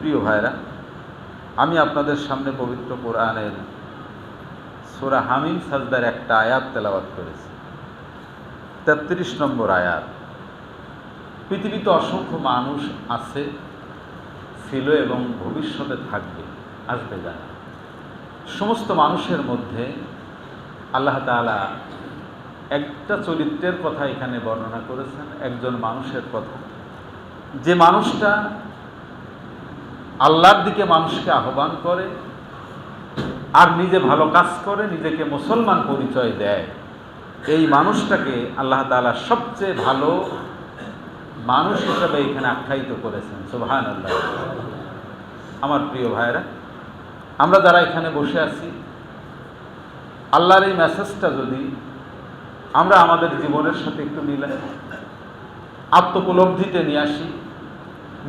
প্রিয় ভাইরা, আমি আপনাদের সামনে পবিত্র কোরআনের সূরা হামিম সাজদার একটা আয়াত তেলাওয়াত করেছি, 33 নম্বর আয়াত। পৃথিবীতে অসংখ্য মানুষ আছে, ছিল এবং ভবিষ্যতে থাকবে, আসবে যারা। সমস্ত মানুষের মধ্যে আল্লাহ তাআলা একটা চরিত্রের কথা এখানে বর্ণনা করেছেন, একজন মানুষের কথা, যে মানুষটা আল্লাহর দিকে মানুষকে আহ্বান করে আর নিজে ভালো কাজ করে, নিজেকে মুসলমান পরিচয় দেয়। এই মানুষটাকে আল্লাহ তাআলা সবচেয়ে ভালো মানুষ হিসেবে এখানে আখ্যায়িত করেছেন। সুবহানাল্লাহ। আমার প্রিয় ভাইরা, আমরা যারা এখানে বসে আছি, আল্লাহর এই মেসেজটা যদি আমরা আমাদের জীবনের সাথে একটু মিলাই, আত্মোপলব্ধিতে নিয়ে আসি,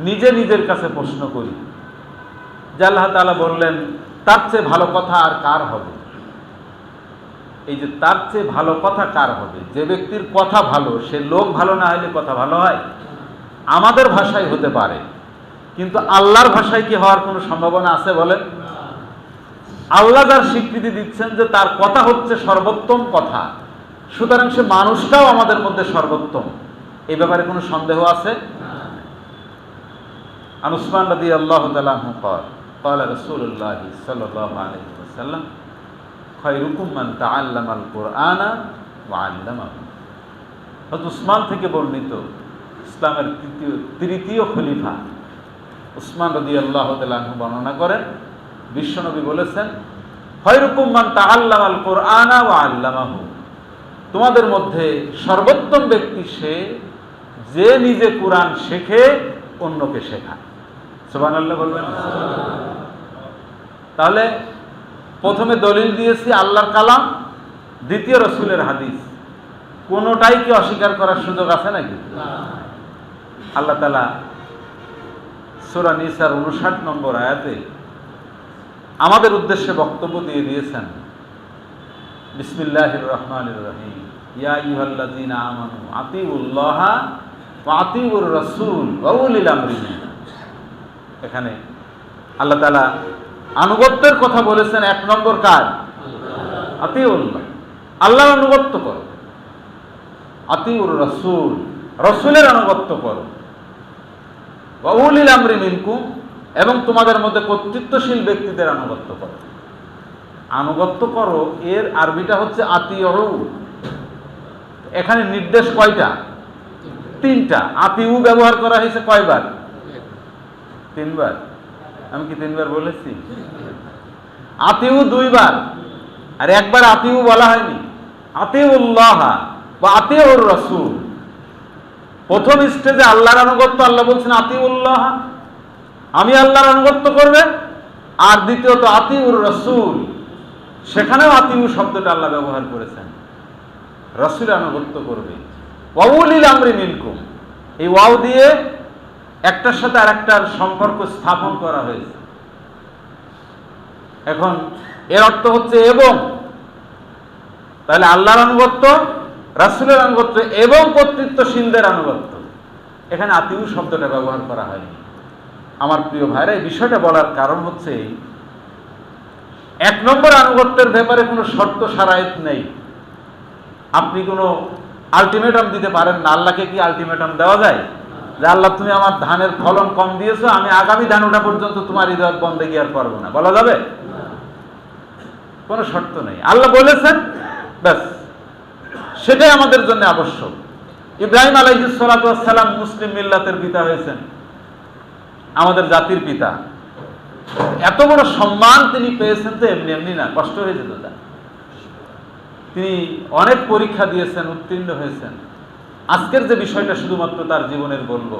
নিজে নিজের কাছে প্রশ্ন করি যে আল্লাহ তাআলা বললেন তার চেয়ে ভালো কথা আর কার হবে? এই যে তার চেয়ে ভালো কথা কার হবে, যে ব্যক্তির কথা ভালো, সে লোক ভালো না হলে কথা ভালো হয়? আমাদের ভাষায় হতে পারে, কিন্তু আল্লাহর ভাষায় কি হওয়ার কোনো সম্ভাবনা আছে বলেন? আল্লাহ যার স্বীকৃতি দিচ্ছেন যে তার কথা হচ্ছে সর্বোত্তম কথা, সুতরাং সে মানুষটাও আমাদের মধ্যে সর্বোত্তম, এই ব্যাপারে কোনো সন্দেহ আছে? আন উসমান রাদিয়াল্লাহু তাআলা আনহু قال رسول الله صلى الله عليه وسلم خيركم من تعلم القرآن وعلمه। হযরত উসমান থেকে বর্ণিত, ইসলামের তৃতীয় খলিফা উসমান রাদিয়াল্লাহু তাআলা আনহু বর্ণনা করেন, বিশ্বনবী বলেছেন খয়রুকুম মান তাআল্লামাল কুরআনা ওয়া আল্লামাহু, তোমাদের মধ্যে সর্বোত্তম ব্যক্তি সে যে নিজে কুরআন শেখে অন্যকে শেখায়। সুবহানাল্লাহ বলবেন। তাহলে প্রথমে দলিল দিয়েছি আল্লাহর কালাম, দ্বিতীয় রাসূলের হাদিস, কোনোটাই কি অস্বীকার করার সুযোগ আছে নাকি? আল্লাহ তাআলা সূরা নিসার 59 নম্বর আয়াতে আমাদের উদ্দেশ্যে বক্তব্য দিয়ে দিয়েছেন, বিসমিল্লাহির রহমানির রহিম, ইয়া আইয়ুহাল্লাযীনা আমানু আতিউল্লাহা ওয়া আতিউর রাসূল ওয়া উলিল আমরি মিনকুম। এখানে আল্লাহ তাআলা আনুগত্যের কথা বলেছেন। 1 নম্বর কাজ আতিউল্লাহ, আল্লাহর আনুগত্য করো, আতিউর রাসূল, রাসূলের আনুগত্য করো, ওয়া উলিল আমরি মিনকুম, এবং তোমাদের মধ্যে কর্তৃত্বশীল ব্যক্তিদের আনুগত্য করো। আনুগত্য করো এর আরবিটা হচ্ছে আতিউ। এখানে নির্দেশ কয়টা? 3টা। আতিউ ব্যবহার করা হয়েছে কয়বার? 3 বার। আমি কি 3 বার বলেছি? আতিউ 2 বার, আর 1 বার আতিউ বলা হয়নি। আতিউল্লাহ বা আতিউর রাসূল, প্রথম স্টেজে আল্লাহর আনুগত্য, আল্লাহ বলছেন আতিউল্লাহ, আমি আল্লাহর আনুগত্য করবে, আর দ্বিতীয়ত আতিউর রাসূল, সেখানেও আতিউ শব্দটা আল্লাহ ব্যবহার করেছেন, রাসূলের আনুগত্য করবে। ওয়া উলিল আমরি মিনকুম, এই ওয়াও দিয়ে একটার সাথে আরেকটার সম্পর্ক স্থাপন করা হয়েছে। এখন এর অর্থ হচ্ছে এবং, তাহলে আল্লাহর আনুগত্য, রাসূলের আনুগত্য এবং কর্তৃত্বশীলদের আনুগত্য, এখানে আতিউ শব্দটা ব্যবহার করা হয়নি। আমার প্রিয় ভাইরা, এই বিষয়টা বলার কারণ হচ্ছে 1 নম্বর আনুগত্যের ব্যাপারে কোনো শর্ত শারাইত নেই। আপনি কোনো আলটিমেটাম দিতে পারেন না। আল্লাহকে কি আলটিমেটাম দেওয়া যায় যে আল্লাহ তুমি আমার ধানের ফলন কম দিয়েছো, আমি আগামী ধান ওঠা পর্যন্ত তোমার ইবাদত বন্দেগী আর করবো না? বলা যাবে? কোনো শর্ত নেই। আল্লাহ বলেছেন, ব্যাস, সেটাই আমাদের জন্য আবশ্যক। ইব্রাহিম আলাইহিস সালাতু ওয়াস সালাম মুসলিম মিল্লাতের পিতা হয়েছেন, আমাদের জাতির পিতা। এত বড় সম্মান তিনি পেয়েছেন তো এমনি এমনি না, কষ্ট হয়ে যেত তার। তিনি অনেক পরীক্ষা দিয়েছেন, উত্তীর্ণ হয়েছেন। আজকের যে বিষয়টা শুধুমাত্র তার জীবনের বলবো,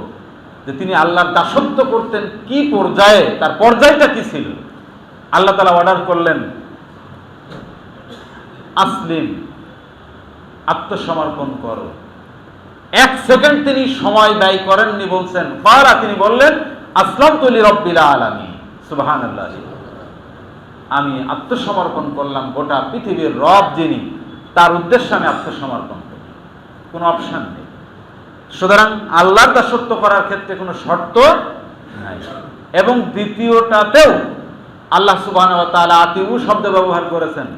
যে তিনি আল্লাহর দাসত্ব করতেন কি পর্যায়ে, তার পর্যায়টা কি ছিল। আল্লাহ তাআলা অর্ডার করলেন আসলিম, আত্মসমর্পণ করো। 1 সেকেন্ড তিনি সময় ব্যয় করেননি, বলছেন ফারা, তিনি বললেন আসলামতু লিরাব্বিল আলামিন। সুবহানাল্লাহ, আমি আত্মসমর্পণ করলাম গোটা পৃথিবীর রব যিনি, তার উদ্দেশ্যে আমি আত্মসমর্পণ করি, কোনো অপশন নেই। সুতরাং আল্লাহর দাসত্ব করার ক্ষেত্রে কোনো শর্ত নাই। এবং দ্বিতীয়টাতেও আল্লাহ সুবহানাহু ওয়া তাআলা আতিউ শব্দ ব্যবহার করেছেন।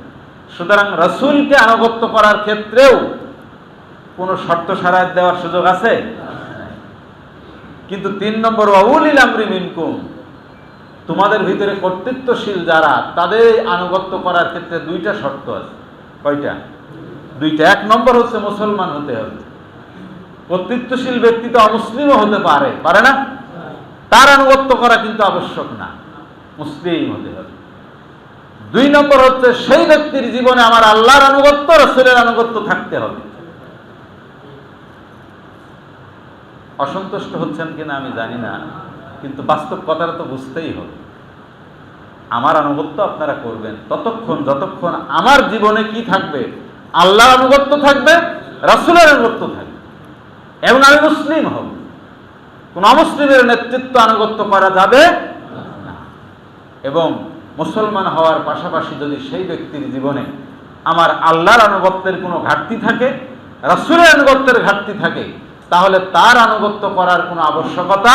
সুতরাং রাসূলকে আনুগত্য করার ক্ষেত্রেও কোনো শর্ত শারাত দেওয়ার সুযোগ আছে? কিন্তু 3 নম্বর ওয়াউলিল আমরি মিনকুম, তোমাদের ভিতরে কর্তৃত্বশীল যারা, তাদের আনুগত্য করার ক্ষেত্রে 2টা শর্ত আছে। কয়টা? 2টা। 1 নম্বর হচ্ছে মুসলমান হতে হবে। কর্তৃত্বশীল ব্যক্তি তো অমুসলিমও হতে পারে, পারে না? তার আনুগত্য করা কিন্তু আবশ্যক না, মুসলিম হতে হবে। 2 নম্বর হচ্ছে সেই ব্যক্তির জীবনে আমার আল্লাহর আনুগত্য, রাসূলের আনুগত্য থাকতে হবে। অসন্তুষ্ট হচ্ছেন কিনা আমি জানি না, কিন্তু বাস্তব কথাটা তো বুঝতেই হবে। আমার আনুগত্য আপনারা করবেন ততক্ষণ যতক্ষণ আমার জীবনে কি থাকবে? আল্লাহর আনুগত্য থাকবে, রাসূলের আনুগত্য থাকবে, এবং আমি মুসলিম হব। কোন অমুসলিমের নেতৃত্ব আনুগত্য করা যাবে না। এবং মুসলমান হওয়ার পাশাপাশি যদি সেই ব্যক্তির জীবনে আমার আল্লাহর আনুগত্যের কোনো ঘাটতি থাকে, রাসূলের আনুগত্যের ঘাটতি থাকে, তাহলে তার আনুগত্য করার কোনো আবশ্যকতা